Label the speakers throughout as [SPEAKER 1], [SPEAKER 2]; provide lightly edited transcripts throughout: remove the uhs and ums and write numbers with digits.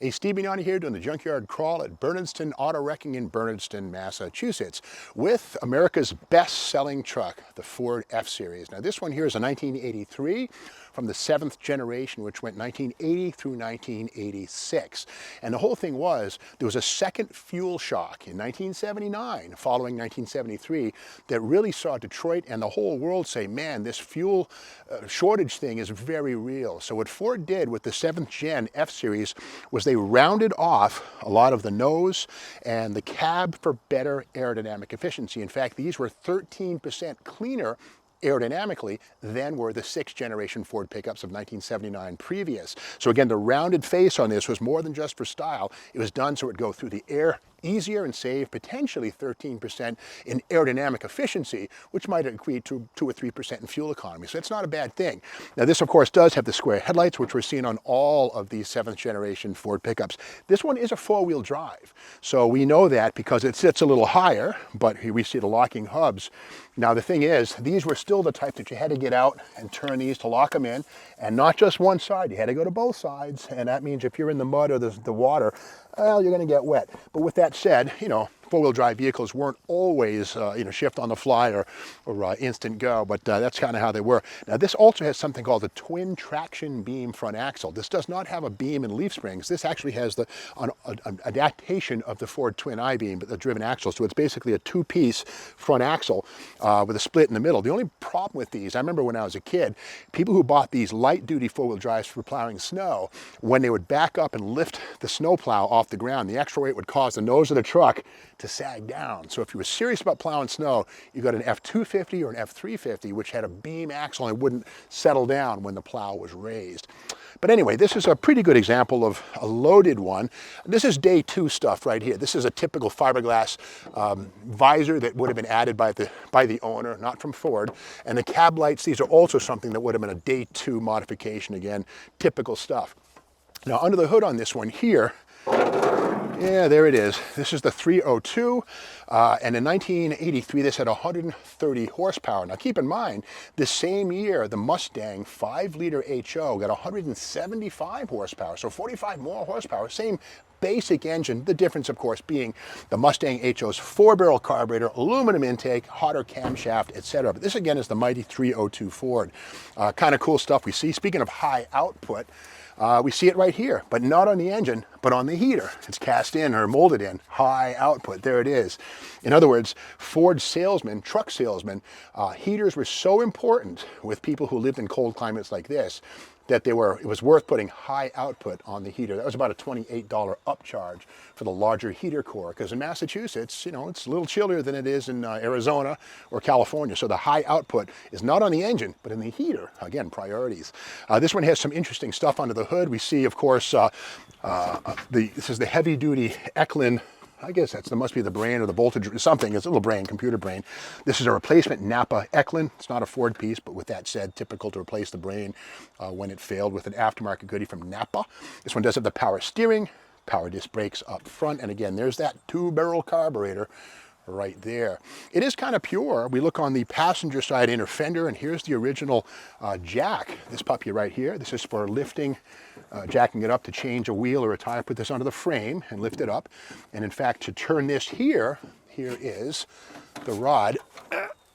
[SPEAKER 1] Hey, Steve Bignani here doing the Junkyard Crawl at Bernardston Auto Wrecking in Bernardston, Massachusetts with America's best-selling truck, the Ford F-Series. Now this one here is a 1983 from the 7th generation, which went 1980 through 1986. And the whole thing was, there was a second fuel shock in 1979, following 1973, that really saw Detroit and the whole world say, man, this fuel shortage thing is very real. So what Ford did with the 7th gen F-Series was they rounded off a lot of the nose and the cab for better aerodynamic efficiency. In fact, these were 13% cleaner aerodynamically than were the 6th generation Ford pickups of 1979 previous. So again, the rounded face on this was more than just for style. It was done so it would go through the air easier and save potentially 13% in aerodynamic efficiency, which might equate to 2 or 3% in fuel economy. So it's not a bad thing. Now this of course does have the square headlights, which we're seeing on all of these 7th generation Ford pickups. This one is a 4-wheel drive. So we know that because it sits a little higher, but here we see the locking hubs. Now the thing is, these were still the type that you had to get out and turn these to lock them in, and not just one side, you had to go to both sides, and that means if you're in the mud or the water, well, you're going to get wet. But with that said, you know, 4-wheel drive vehicles weren't always, shift on the fly or instant go, but that's kind of how they were. Now this also has something called the twin traction beam front axle. This does not have a beam and leaf springs. This actually has an adaptation of the Ford twin I-beam, but the driven axle. So it's basically a 2-piece front axle with a split in the middle. The only problem with these, I remember when I was a kid, people who bought these light-duty 4-wheel drives for plowing snow, when they would back up and lift the snow plow off the ground, the extra weight would cause the nose of the truck to sag down. So if you were serious about plowing snow, you got an F250 or an F350, which had a beam axle and it wouldn't settle down when the plow was raised. But anyway, this is a pretty good example of a loaded one. This is day 2 stuff right here. This is a typical fiberglass visor that would have been added by the owner, not from Ford. And the cab lights, these are also something that would have been a day 2 modification. Again, typical stuff. Now under the hood on this one here, yeah, there it is. This is the 302, and in 1983, this had 130 horsepower. Now, keep in mind, the same year, the Mustang 5-liter HO got 175 horsepower, so 45 more horsepower, same basic engine. The difference, of course, being the Mustang HO's 4-barrel carburetor, aluminum intake, hotter camshaft, etc. But this, again, is the mighty 302 Ford. Kind of cool stuff we see. Speaking of high output, we see it right here, but not on the engine, but on the heater. It's cast in or molded in. High output, there it is. In other words, Ford salesmen, truck salesmen, heaters were so important with people who lived in cold climates like this that it was worth putting high output on the heater. That was about a $28 upcharge for the larger heater core, because in Massachusetts, it's a little chillier than it is in Arizona or California. So the high output is not on the engine, but in the heater. Again, priorities. This one has some interesting stuff under the hood. We see, of course, this is the heavy-duty Eklund. I guess that must be the brain or the voltage, something. It's a little brain, computer brain. This is a replacement Napa Eklund. It's not a Ford piece, but with that said, typical to replace the brain when it failed with an aftermarket goodie from Napa. This one does have the power steering, power disc brakes up front, and again, there's that 2-barrel carburetor right there. It is kind of pure. We look on the passenger side inner fender, and here's the original jack. This puppy right here. This is for lifting, jacking it up to change a wheel or a tire. Put this under the frame and lift it up. And in fact, to turn this here is the rod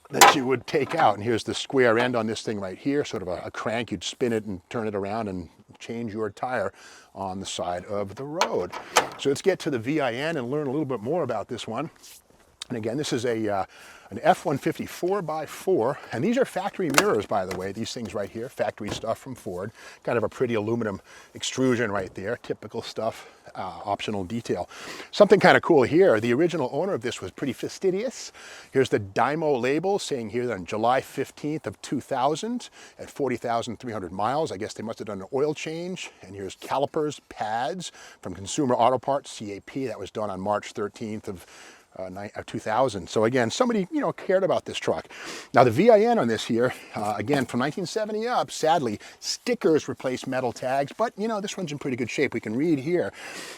[SPEAKER 1] that you would take out. And here's the square end on this thing right here, sort of a crank. You'd spin it and turn it around and change your tire on the side of the road. So let's get to the VIN and learn a little bit more about this one. And again, this is an F-150 4x4, and these are factory mirrors, by the way, these things right here, factory stuff from Ford. Kind of a pretty aluminum extrusion right there, typical stuff, optional detail. Something kind of cool here, the original owner of this was pretty fastidious. Here's the Dymo label saying here that on July 15th of 2000 at 40,300 miles. I guess they must have done an oil change. And here's calipers, pads from Consumer Auto Parts, CAP, that was done on March 13th of 2000. So again, somebody, cared about this truck. Now the VIN on this here, again, from 1970 up, sadly, stickers replace metal tags, but this one's in pretty good shape. We can read here,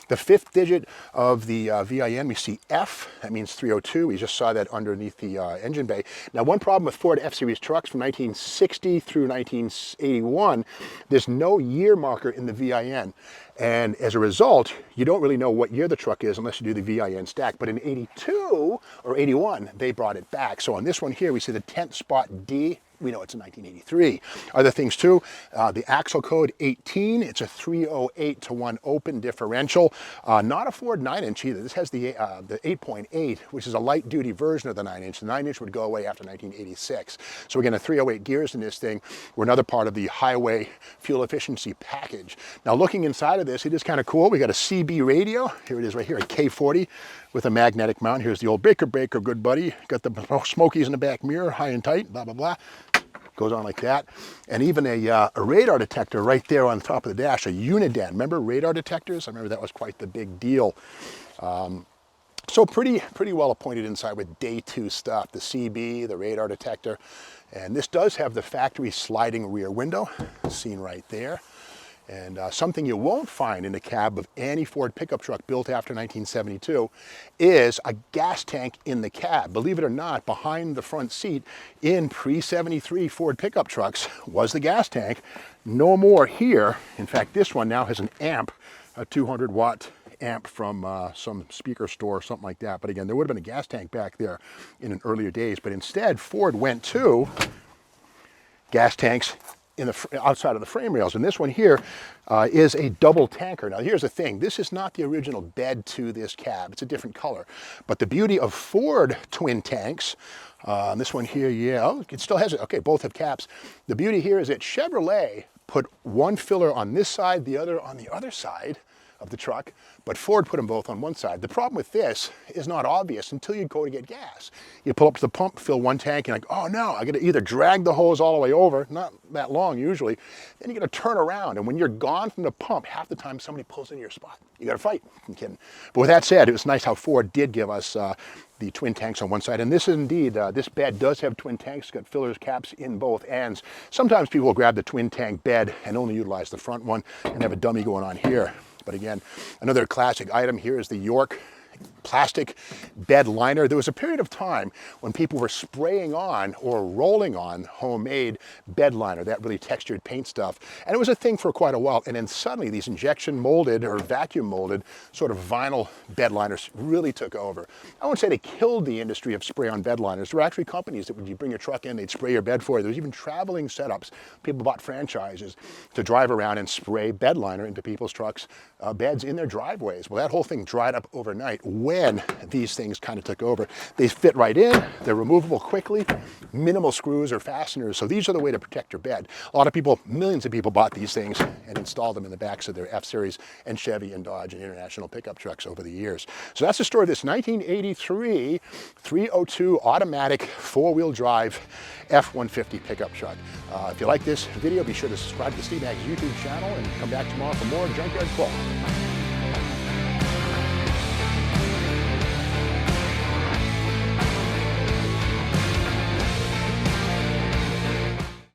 [SPEAKER 1] the 5th digit of the VIN, we see F, that means 302. We just saw that underneath the engine bay. Now one problem with Ford F-Series trucks from 1960 through 1981, there's no year marker in the VIN. And as a result, you don't really know what year the truck is unless you do the VIN stack. But in 82 or 81, they brought it back. So on this one here, we see the 10th spot D. We know it's a 1983. Other things too, the axle code 18, it's a 308 to 1 open differential. Not a Ford 9-inch either. This has the 8.8, which is a light duty version of the 9-inch. The 9-inch would go away after 1986. So again, a 308 gears in this thing were another part of the highway fuel efficiency package. Now looking inside of this, it is kind of cool. We got a CB radio. Here it is right here, a K40 with a magnetic mount. Here's the old Baker, good buddy. Got the Smokies in the back mirror, high and tight, blah, blah, blah. Goes on like that. And even a radar detector right there on top of the dash, a Uniden. Remember radar detectors? I remember that was quite the big deal. So pretty well appointed inside with day 2 stuff, the CB, the radar detector. And this does have the factory sliding rear window, seen right there. And something you won't find in the cab of any Ford pickup truck built after 1972 is a gas tank in the cab. Believe it or not, behind the front seat in pre-73 Ford pickup trucks was the gas tank. No more here. In fact, this one now has an amp, a 200-watt amp from some speaker store or something like that. But again, there would have been a gas tank back there in an earlier days. But instead, Ford went to gas tanks in the outside of the frame rails. And this one here is a double tanker. Now here's the thing, this is not the original bed to this cab, it's a different color. But the beauty of Ford twin tanks, this one here, yeah, oh, it still has it, okay, both have caps. The beauty here is that Chevrolet put one filler on this side, the other on the other side of the truck, but Ford put them both on one side. The problem with this is not obvious until you go to get gas. You pull up to the pump, fill one tank, and like, oh no, I gotta either drag the hose all the way over, not that long usually, then you gotta turn around, and when you're gone from the pump, half the time somebody pulls into your spot. You gotta fight, I'm kidding. But with that said, it was nice how Ford did give us the twin tanks on one side, and this is indeed, this bed does have twin tanks, got fillers, caps in both ends. Sometimes people will grab the twin tank bed and only utilize the front one and have a dummy going on here. But again, another classic item here is the York plastic bed liner. There was a period of time when people were spraying on or rolling on homemade bed liner, that really textured paint stuff. And it was a thing for quite a while. And then suddenly these injection molded or vacuum molded sort of vinyl bed liners really took over. I won't say they killed the industry of spray on bed liners. There were actually companies that when you bring your truck in, they'd spray your bed for you. There was even traveling setups. People bought franchises to drive around and spray bed liner into people's trucks, beds in their driveways. Well, that whole thing dried up overnight when these things kind of took over. They fit right in, they're removable quickly, minimal screws or fasteners, so these are the way to protect your bed. A lot of people, millions of people bought these things and installed them in the backs of their F-Series and Chevy and Dodge and International pickup trucks over the years. So that's the story of this 1983 302 automatic four-wheel drive F-150 pickup truck. If you like this video, be sure to subscribe to Steve Mag's YouTube channel and come back tomorrow for more Junkyard Crawl.